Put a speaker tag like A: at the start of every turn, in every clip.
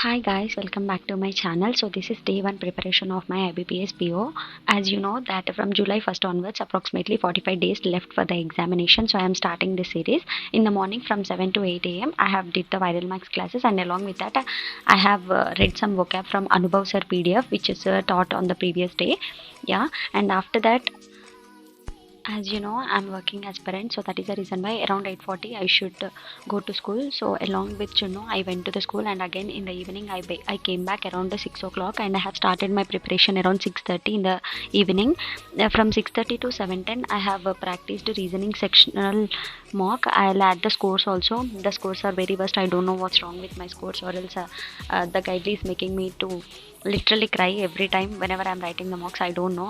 A: Hi guys, welcome back to my channel. So this is day 1 preparation of my IBPS PO. As you know that from July 1st onwards, approximately 45 days left for the examination. So I am starting this series. In the morning from 7 to 8 a.m. I have did the viral max classes, and along with that I have read some vocab from Anubhav sir PDF, which is taught on the previous day. Yeah, and after that, as you know, I'm working as parent, so that is the reason why around 8:40 I should go to school. So along with, I went to the school, and again in the evening I came back around the 6 o'clock, and I have started my preparation around 6:30 in the evening. From 6:30 to 7:10 I have practiced reasoning sectional mock. I'll add the scores also. The scores are very worst. I don't know what's wrong with my scores, or else the guide is making me to literally cry every time whenever I'm writing the mocks. I don't know.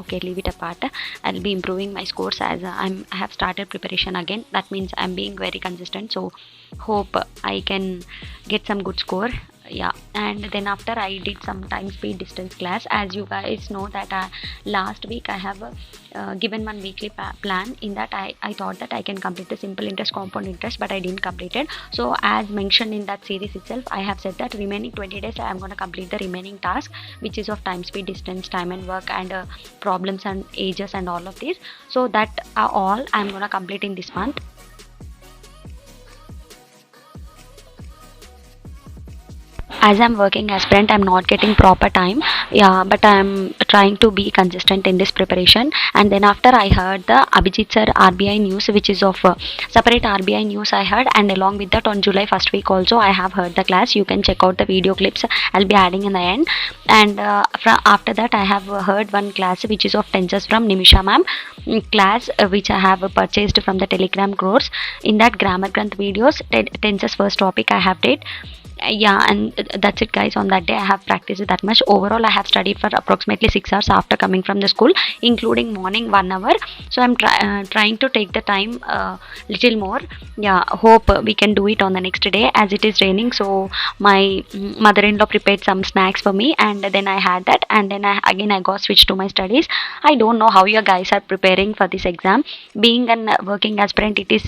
A: Okay, leave it apart. I'll be improving my scores as I have started preparation again. That means I'm being very consistent, so hope I can get some good score. Yeah, and then after I did some time speed distance class. As you guys know that last week I have given one weekly plan. In that I thought that I can complete the simple interest, compound interest, but I didn't complete it. So as mentioned in that series itself, I have said that remaining 20 days I am going to complete the remaining task, which is of time, speed, distance, time and work, and problems and ages and all of these. So that all I'm going to complete in this month. As I'm working aspirant, I'm not getting proper time. Yeah, but I'm trying to be consistent in this preparation. And then after I heard the Abhijit sir RBI news, which is of separate RBI news I heard, and along with that on July 1st week also I have heard the class. You can check out the video clips. I'll be adding in the end. And after that I have heard one class which is of tenses from Nimisha ma'am class, which I have purchased from the Telegram course. In that grammar granth videos, tenses first topic I have did. Yeah, and that's it guys. On that day I have practiced that much. Overall I have studied for approximately 6 hours after coming from the school, including morning 1 hour. So I'm trying to take the time little more. Yeah, hope we can do it on the next day. As it is raining, so my mother-in-law prepared some snacks for me, and then I had that, and then I got switched to my studies. I don't know how you guys are preparing for this exam. Being an working aspirant, it is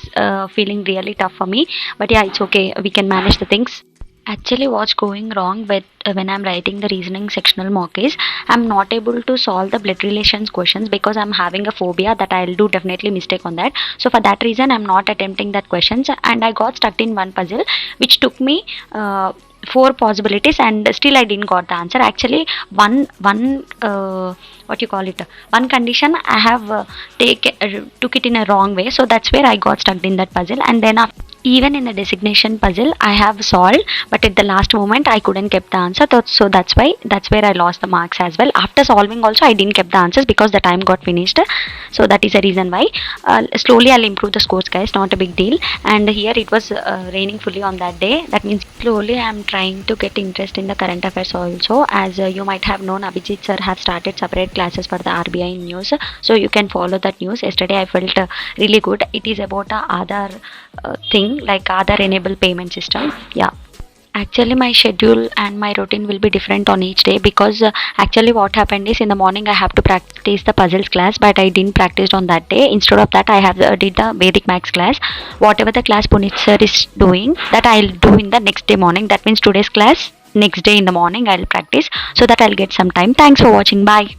A: feeling really tough for me, but yeah, it's okay, we can manage the things. Actually, what's going wrong with when I'm writing the reasoning sectional mock is I'm not able to solve the blood relations questions because I'm having a phobia that I'll do definitely mistake on that. So for that reason, I'm not attempting that questions, and I got stuck in one puzzle, which took me four possibilities, and still I didn't got the answer. Actually, one what you call it, one condition I have took it in a wrong way, so that's where I got stuck in that puzzle. And then after, even in the designation puzzle I have solved, but at the last moment I couldn't get the answer. So that's where I lost the marks as well. After solving also I didn't get the answers because the time got finished. So that is the reason why. Slowly I'll improve the scores guys, not a big deal. And here it was raining fully on that day. That means slowly I'm trying to get interest in the current affairs also. As you might have known, Abhijit sir have started separate classes for the RBI news, so you can follow that news. Yesterday I felt really good. It is about a Aadhaar thing, like Aadhaar enable payment system. Yeah, actually my schedule and my routine will be different on each day because actually what happened is in the morning I have to practice the puzzles class, but I didn't practice on that day. Instead of that I have did the Vedic max class. Whatever the class Punit sir is doing, that I'll do in the next day morning. That means today's class next day in the morning I'll practice, so that I'll get some time. Thanks for watching. Bye.